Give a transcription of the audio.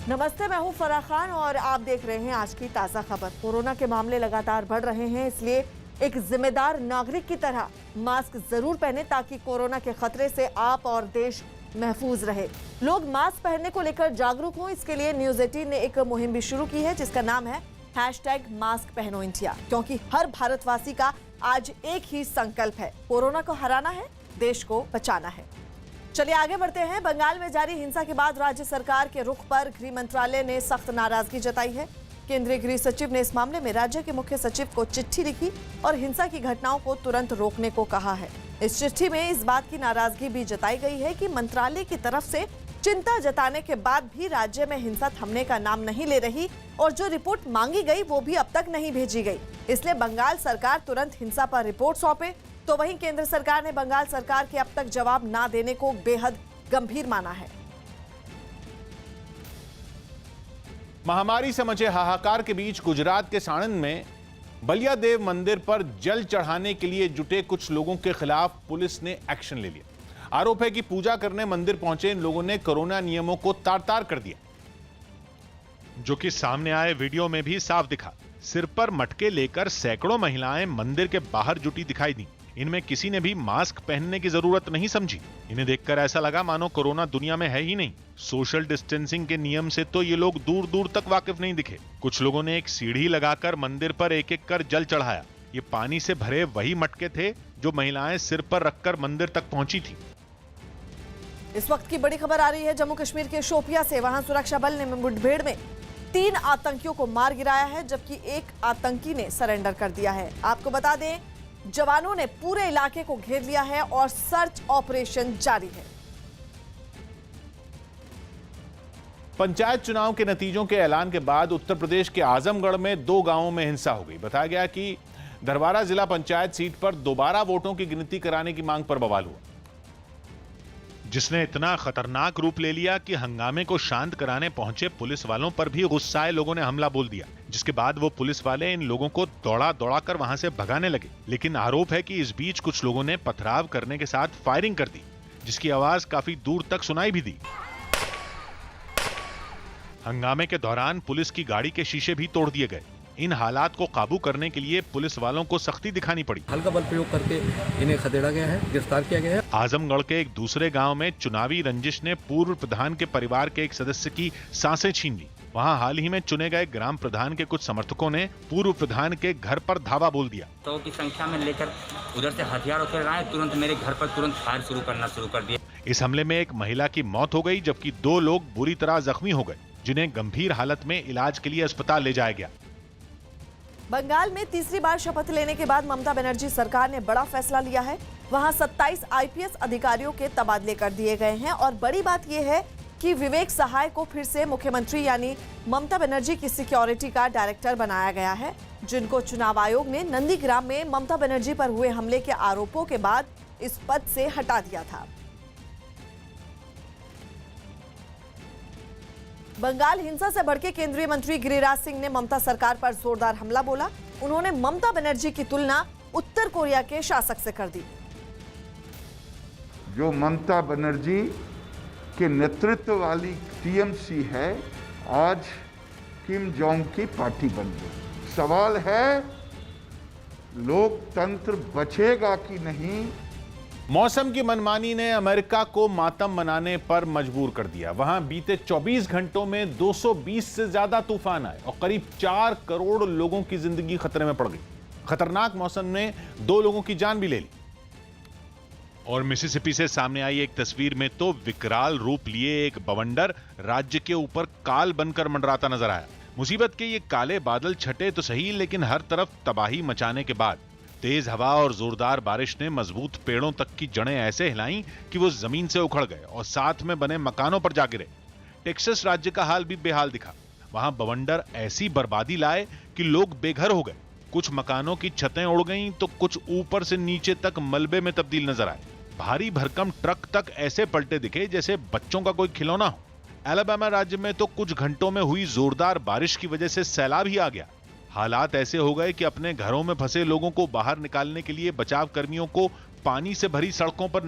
नमस्ते, मैं हूं फराह खान और आप देख रहे हैं आज की ताजा खबर। कोरोना के मामले लगातार बढ़ रहे हैं, इसलिए एक जिम्मेदार नागरिक की तरह मास्क जरूर पहने ताकि कोरोना के खतरे से आप और देश महफूज रहे। लोग मास्क पहनने को लेकर जागरूक हों, इसके लिए न्यूज 18 ने एक मुहिम भी शुरू की है जिसका नाम है #मास्क पहनो इंडिया, क्योंकि हर भारतवासी का आज एक ही संकल्प है, कोरोना को हराना है, देश को बचाना है। चलिए आगे बढ़ते हैं। बंगाल में जारी हिंसा के बाद राज्य सरकार के रुख पर गृह मंत्रालय ने सख्त नाराजगी जताई है। केंद्रीय गृह सचिव ने इस मामले में राज्य के मुख्य सचिव को चिट्ठी लिखी और हिंसा की घटनाओं को तुरंत रोकने को कहा है। इस चिट्ठी में इस बात की नाराजगी भी जताई गई है कि मंत्रालय की तरफ से चिंता जताने के बाद भी राज्य में हिंसा थमने का नाम नहीं ले रही और जो रिपोर्ट मांगी गई वो भी अब तक नहीं भेजी गई। इसलिए बंगाल सरकार तुरंत हिंसा पर रिपोर्ट सौंपे। तो वहीं केंद्र सरकार ने बंगाल सरकार के अब तक जवाब ना देने को बेहद गंभीर माना है। महामारी से मचे हाहाकार के बीच गुजरात के साणंद में बलिया देव मंदिर पर जल चढ़ाने के लिए जुटे कुछ लोगों के खिलाफ पुलिस ने एक्शन ले लिया। आरोप है कि पूजा करने मंदिर पहुंचे इन लोगों ने कोरोना नियमों को तार-तार कर दिया, जो कि सामने आए वीडियो में भी साफ दिखा। सिर पर मटके लेकर सैकड़ों महिलाएं मंदिर के बाहर जुटी दिखाई दी। इनमें किसी ने भी मास्क पहनने की जरूरत नहीं समझी। इन्हें देखकर ऐसा लगा मानो कोरोना दुनिया में है ही नहीं। सोशल डिस्टेंसिंग के नियम से तो ये लोग दूर दूर तक वाकिफ नहीं दिखे। कुछ लोगों ने एक सीढ़ी लगाकर मंदिर पर एक एक कर जल चढ़ाया। ये पानी से भरे वही मटके थे जो महिलाएं सिर पर रखकर मंदिर तक पहुंची थी। इस वक्त की बड़ी खबर आ रही है जम्मू कश्मीर के शोपिया से। वहां सुरक्षा बल ने मुठभेड़ में 3 आतंकियों को मार गिराया है, जबकि एक आतंकी ने सरेंडर कर दिया है। आपको बता दें, जवानों ने पूरे इलाके को घेर लिया है और सर्च ऑपरेशन जारी है। पंचायत चुनाव के नतीजों के ऐलान के बाद उत्तर प्रदेश के आजमगढ़ में 2 गांवों में हिंसा हो गई। बताया गया कि दरबारा जिला पंचायत सीट पर दोबारा वोटों की गिनती कराने की मांग पर बवाल हुआ, जिसने इतना खतरनाक रूप ले लिया कि हंगामे को शांत कराने पहुंचे पुलिस वालों पर भी गुस्साए लोगों ने हमला बोल दिया, जिसके बाद वो पुलिस वाले इन लोगों को दौड़ा कर वहां से भगाने लगे। लेकिन आरोप है कि इस बीच कुछ लोगों ने पथराव करने के साथ फायरिंग कर दी, जिसकी आवाज काफी दूर तक सुनाई भी दी। हंगामे के दौरान पुलिस की गाड़ी के शीशे भी तोड़ दिए गए। इन हालात को काबू करने के लिए पुलिस वालों को सख्ती दिखानी पड़ी। हल्का बल प्रयोग करके इन्हें खदेड़ा गया है, गिरफ्तार किया गया है। आजमगढ़ के एक दूसरे गांव में चुनावी रंजिश ने पूर्व प्रधान के परिवार के एक सदस्य की सांसें छीन ली। वहां हाल ही में चुने गए ग्राम प्रधान के कुछ समर्थकों ने पूर्व प्रधान के घर पर धावा बोल दिया। 100 की संख्या में लेकर उधर से हथियार उतर आए, तुरंत मेरे घर पर तुरंत फायर शुरू कर दिया। इस हमले में एक महिला की मौत हो गई, जबकि 2 लोग बुरी तरह जख्मी हो गए, जिन्हें गंभीर हालत में इलाज के लिए अस्पताल ले जाया गया। बंगाल में तीसरी बार शपथ लेने के बाद ममता बनर्जी सरकार ने बड़ा फैसला लिया है। वहां 27 IPS अधिकारियों के तबादले कर दिए गए हैं और बड़ी बात यह है कि विवेक सहाय को फिर से मुख्यमंत्री यानी ममता बनर्जी की सिक्योरिटी का डायरेक्टर बनाया गया है, जिनको चुनाव आयोग ने नंदीग्राम में ममता बनर्जी पर हुए हमले के आरोपों के बाद इस पद से हटा दिया था। बंगाल हिंसा से भड़के केंद्रीय मंत्री गिरिराज सिंह ने ममता सरकार पर जोरदार हमला बोला। उन्होंने ममता बनर्जी की तुलना उत्तर कोरिया के शासक से कर दी। जो ममता बनर्जी के नेतृत्व वाली TMC है, आज किम जोंग की पार्टी बन गई। सवाल है लोकतंत्र बचेगा कि नहीं। मौसम की मनमानी ने अमेरिका को मातम मनाने पर मजबूर कर दिया। वहां बीते 24 घंटों में 220 से ज्यादा तूफान आए और करीब 4 करोड़ लोगों की जिंदगी खतरे में पड़ गई। खतरनाक मौसम ने 2 लोगों की जान भी ले ली। और मिसिसिपी से सामने आई एक तस्वीर में तो विकराल रूप लिए एक बवंडर राज्य के ऊपर काल बनकर मंडराता नजर आया। मुसीबत के ये काले बादल छटे तो सही, लेकिन हर तरफ तबाही मचाने के बाद तेज हवा और जोरदार बारिश ने मजबूत पेड़ों तक की जड़ें ऐसे हिलाईं कि वो जमीन से उखड़ गए और साथ में बने मकानों पर जा गिरे। टेक्सास राज्य का हाल भी बेहाल दिखा। वहां बवंडर ऐसी बर्बादी लाए कि लोग बेघर हो गए। कुछ मकानों की छतें उड़ गईं तो कुछ ऊपर से नीचे तक मलबे में तब्दील नजर आए। भारी भरकम ट्रक तक ऐसे पलटे दिखे जैसे बच्चों का कोई खिलौना हो। अलाबामा राज्य में तो कुछ घंटों में हुई जोरदार बारिश की वजह से सैलाब ही आ गया। हालात ऐसे हो गए कि अपने घरों में फंसे लोगों को बाहर निकालने के लिए बचाव कर्मियों को पानी से भरी सड़कों पर